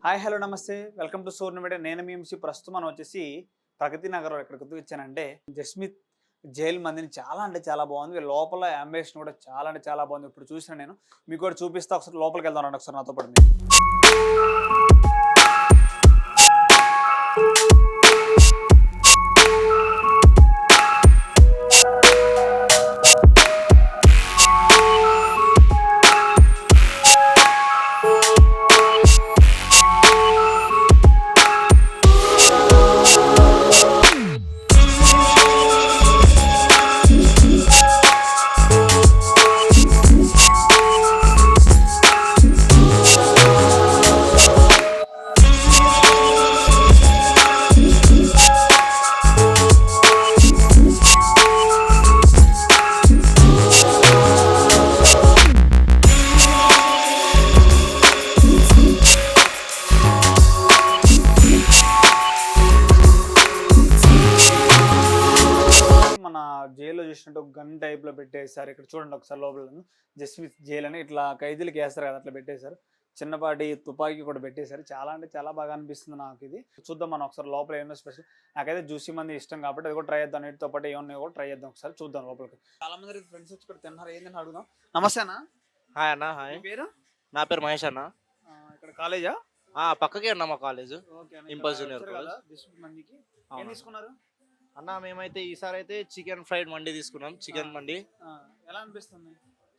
Hi hello నమస్తే welcome to సోర్న media. నేను మీ MC. ప్రస్తుతం మనం వచ్చేసి ప్రగతి నగర్ ఎక్కడికి వచ్చానంటే జస్మిత్ జైల్ మందిని చాలా అంటే చాలా బాగుంది. లోపల అంబిషన్ కూడా చాలా అంటే చాలా బాగుంది. ఇప్పుడు చూసిన నేను మీకు కూడా చూపిస్తా. ఒకసారి లోపలికి వెళ్దాం రండి ఒకసారి నాతో పాటు మీరు. జైల్లో చూసినట్టు గన్ టైప్ లో పెట్టేశారు. ఇక్కడ చూడండి ఒకసారి లోపల జస్మిత్ జైల్ అని ఇట్లా ఖైదీలకు వేస్తారు కదా, అట్లా పెట్టేశారు. చిన్నపాటి తుపాకీ కూడా పెట్టేశారు. చాలా అంటే చాలా బాగా అనిపిస్తుంది నాకు ఇది. చూద్దాం మనం ఒకసారి లోపల ఏమో స్పెషల్. నాకైతే జ్యూసీ మంది ఇష్టం కాబట్టి అది కూడా ట్రై చేద్దాం. వీటితో పాటు ఏమన్నా కూడా ట్రై చేద్దాం. ఒకసారి చూద్దాం లోపలికి. చాలా మంది ఫ్రెండ్స్ వచ్చి కూడా తిన్నారు. ఏంటని అడుగుదాం. నమస్తే అన్న. హాయ్ అన్న. హాయ్. పేరు? నా పేరు మహేష్ అన్న. ఇక్కడ కాలేజా? పక్కకే అన్న మా కాలేజ్. Impulse junior college. ఏం తీసుకున్నారు అన్న? మేమైతే ఈసారి అయితే చికెన్ ఫ్రైడ్ మండి తీసుకున్నాం. చికెన్ మండి ఎలా అనిపిస్తుంది?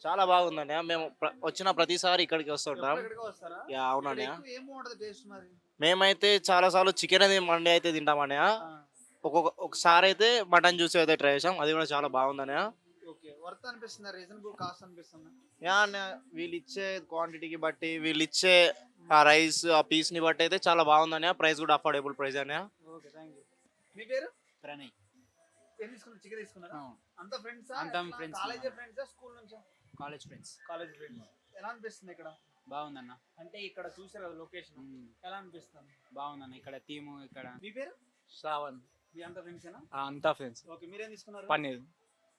చాలా బాగుందండి. మేము వచ్చిన ప్రతిసారి ఇక్కడికి వస్తుంటాం. అవునండి. మేమైతే చాలా సార్లు చికెన్ అనేది మండి అయితే తింటామని. ఒకసారి అయితే మటన్ జ్యూస్ అయితే ట్రై చేసాం. అది కూడా చాలా బాగుందని. వీళ్ళు ఇచ్చే క్వాంటిటీకి బట్టి, వీళ్ళు ఇచ్చే ఆ రైస్ ఆ పీస్ ని బట్టి అయితే చాలా బాగుందని. ప్రైస్ కూడా అఫోర్డబుల్ ప్రైస్ అని. మీ పేరు? ప్రణయ్. ఏం తీసుకున్నారు? చికెన్ తీసుకున్నారా? అంతా ఫ్రెండ్స్? అంతా ఫ్రెండ్స్. కాలేజ్ ఫ్రెండ్స్ స్కూల్ నుంచా? College friends. College friends. ఎలా అనిపిస్తుంది ఇక్కడ? బాగుందన్న. అంటే ఇక్కడ చూసారు కదా లొకేషన్, ఎలా అనిపిస్తుంది? బాగుందన్న. ఇక్కడ థీమ్. ఇక్కడ మీ పేరు? శ్రావణ్. మీ అంతా ఫ్రెండ్సేనా? అంతా ఫ్రెండ్స్. ఓకే, మీరేం తీసుకున్నారు? పన్నీర్.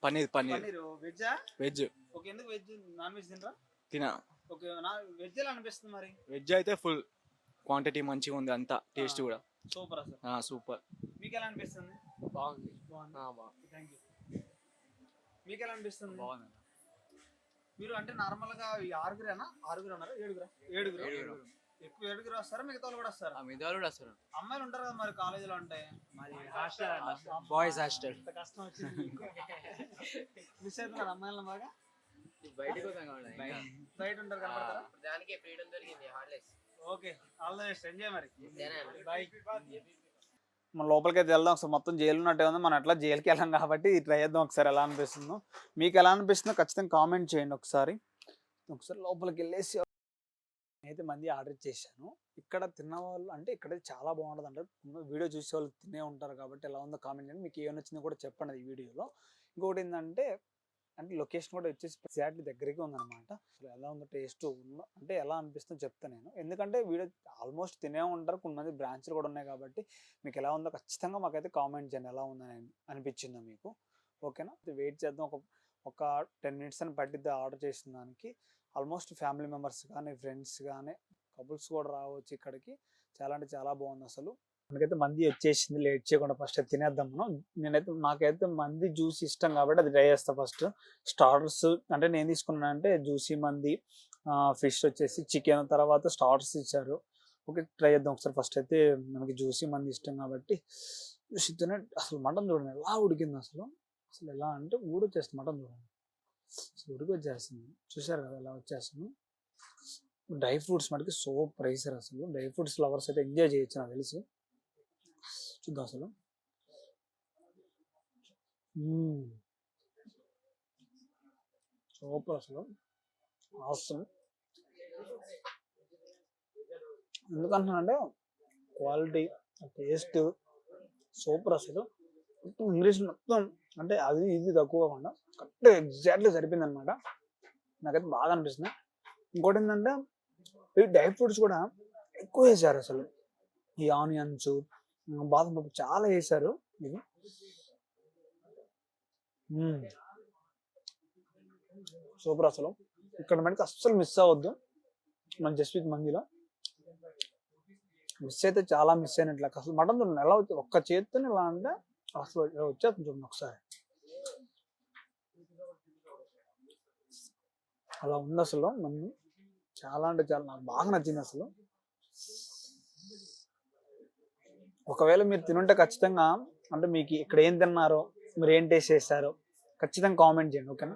పన్నీర్. వెజ్జా? వెజ్. ఓకే, ఎందుకు వెజ్? నాన్ వెజ్ తినరా? తినా. ఓకే, వెజ్ ఎలా అనిపిస్తుంది మరి? వెజ్ అయితే ఫుల్ క్వాంటిటీ మంచిగా ఉంది. అంతా టేస్ట్ కూడా సూపర్ అసలు. సూపర్. మీకు ఎలా అనిపిస్తుంది? బాగుంది. Thank you. మీకు ఎలా అనిపిస్తుంది? బాగుంది. మీరు అంటే నార్మల్ గా ఆరుగురేనా? ఆరుగురు ఉన్నారా? ఏడుగురు. ఎక్కువ ఏడుగురు వస్తారా? మిగతా వాళ్ళు కూడా వస్తారా? మిగతా కూడా వస్తారు. అమ్మాయిలు ఉంటారు కదా మరి కాలేజీలో? అంటే బాయ్స్ హాస్టల్. కష్టం వచ్చింది. మిస్ అవుతున్నారు అమ్మాయిలను బాగా? బయట ఉంటారు కనపడతారా? దానికి ఫ్రీడమ్ దొరికింది. Holidays. Okay, all the best. Enjoy మరి. బై. మన లోపలికి అయితే వెళ్దాం. ఒకసారి మొత్తం జైలు ఉన్నట్టే ఉంది. మనం ఎట్లా జైలుకి వెళ్ళాం కాబట్టి ట్రై చేద్దాం ఒకసారి ఎలా అనిపిస్తుందో. మీకు ఎలా అనిపిస్తుందో ఖచ్చితంగా కామెంట్ చేయండి. ఒకసారి లోపలికి వెళ్ళేసి అయితే మంది ఆర్డర్ చేశాను. ఇక్కడ తిన్న వాళ్ళు అంటే ఇక్కడ చాలా బాగుంటుంది అంటారు. వీడియో చూసే వాళ్ళు తినే ఉంటారు కాబట్టి ఎలా ఉందో కామెంట్ చేయండి. మీకు ఏమైనా వచ్చిందో కూడా చెప్పండి ఈ వీడియోలో. ఇంకొకటి ఏంటంటే లొకేషన్ కూడా వచ్చేసి ఎగ్జాక్ట్లీ దగ్గరికి ఉందన్నమాట. అసలు ఎలా ఉందో టేస్ట్ అంటే ఎలా అనిపిస్తుందో చెప్తాను నేను. ఎందుకంటే వీడియో ఆల్మోస్ట్ తినే ఉంటారు. కొంతమంది బ్రాంచ్లు కూడా ఉన్నాయి కాబట్టి మీకు ఎలా ఉందో ఖచ్చితంగా మాకైతే కామెంట్ చేయండి ఎలా ఉందని అనిపించిందో మీకు. ఓకేనా? వెయిట్ చేద్దాం. ఒక 10 minutes అని పట్టిద్ది ఆర్డర్ చేసిన దానికి. ఆల్మోస్ట్ ఫ్యామిలీ మెంబర్స్ కానీ ఫ్రెండ్స్ కానీ కపుల్స్ కూడా రావచ్చు ఇక్కడికి. చాలా అంటే చాలా బాగుంది అసలు. మనకైతే మంది వచ్చేసింది. లేట్ చేయకుండా ఫస్ట్ తినేద్దాం మనం. నాకైతే మంది జ్యూస్ ఇష్టం కాబట్టి అది ట్రై చేస్తా ఫస్ట్. స్టార్టర్స్ అంటే నేను తీసుకున్నాను అంటే జ్యూసీ మంది, ఫిష్ వచ్చేసి చికెన్, తర్వాత స్టార్టర్స్ ఇచ్చారు. ఓకే, ట్రై చేద్దాం ఒకసారి. ఫస్ట్ అయితే మనకి జ్యూసీ మంది ఇష్టం కాబట్టి జ్యూసీ తినే. అసలు మటన్ చూడండి ఎలా ఉడికింది అసలు. ఎలా అంటే ఊడొచ్చేస్తుంది మటన్ చూడండి. అసలు ఉడికి వచ్చేస్తుంది. చూసారు కదా ఎలా వచ్చేస్తుంది. డ్రై ఫ్రూట్స్ మటుకి సూపర్ ప్రైసర్ అసలు. డ్రై ఫ్రూట్స్ లవర్స్ అయితే ఎంజాయ్ చేయొచ్చు నాకు తెలిసి. చూద్దాం అసలు. సూపర్ అసలు. అవసరం ఎందుకంటున్నానంటే క్వాలిటీ, టేస్ట్ సూపర్ అసలు. మొత్తం ఇంగ్లీష్ మొత్తం అంటే అది ఇది తక్కువ కాకుండా కరెక్ట్గా ఎగ్జాక్ట్లీ సరిపోయింది అనమాట. నాకైతే బాగా అనిపిస్తుంది. ఇంకోటి ఏంటంటే ఈ డ్రై ఫ్రూట్స్ కూడా ఎక్కువ వేసారు అసలు. ఈ ఆనియన్స్, బాదం పప్పు చాలా వేసారు. ఇది సూపర్ అసలు. ఇక్కడ మనకి అస్సలు మిస్ అవ్వద్దు మన జస్మిత్ మందిలో. మిస్ అయితే చాలా మిస్ అయినట్లు అసలు మటన్ చూడండి ఎలా వచ్చి ఒక్క చేతితో ఇలా అంటే అసలు ఇలా వచ్చేస్తుంది చూడండి ఒకసారి అలా ఉంది అసలు మన చాలా అంటే చాలా నాకు బాగా నచ్చింది అసలు ఒకవేళ మీరు తినుంటే ఖచ్చితంగా అంటే మీకు ఇక్కడ ఏం తిన్నారో మీరు ఏం టేస్ట్ చేస్తారో ఖచ్చితంగా కామెంట్ చేయండి ఓకేనా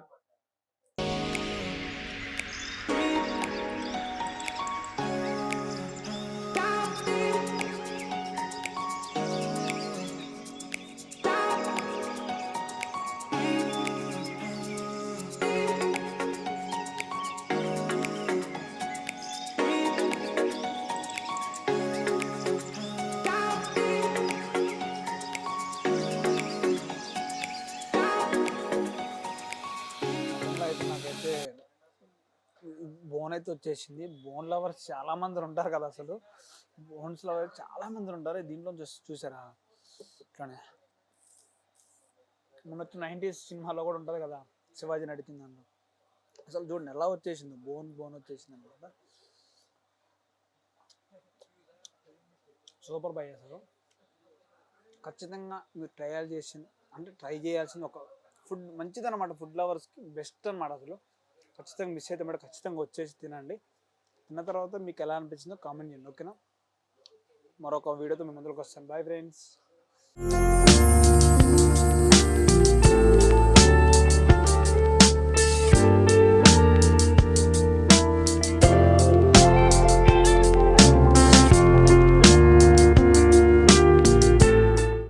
అయితే నాకైతే బోన్ అయితే వచ్చేసింది బోన్ లవర్స్ చాలా మంది ఉంటారు కదా అసలు బోన్స్ లవర్స్ చాలా మంది ఉంటారు దీంట్లో చూసారా ఇట్లానే మొన్న 90s సినిమాలో కూడా ఉంటుంది కదా శివాజీ నడిచింది దాంట్లో అసలు చూడండి ఎలా వచ్చేసింది బోన్ వచ్చేసింది అనమాట సూపర్ బై అసలు ఖచ్చితంగా మీరు ట్రై చేయాల్సిన ఒక ఫుడ్ మంచిది అనమాట ఫుడ్ లవర్స్కి బెస్ట్ అనమాట అసలు ఖచ్చితంగా మిస్ అయితే మేడం ఖచ్చితంగా వచ్చేసి తినండి తిన్న తర్వాత మీకు ఎలా అనిపించిందో కామెంట్ చేయండి ఓకేనా మరొక వీడియోతో మీ ముందుకు వస్తాను బాయ్ ఫ్రెండ్స్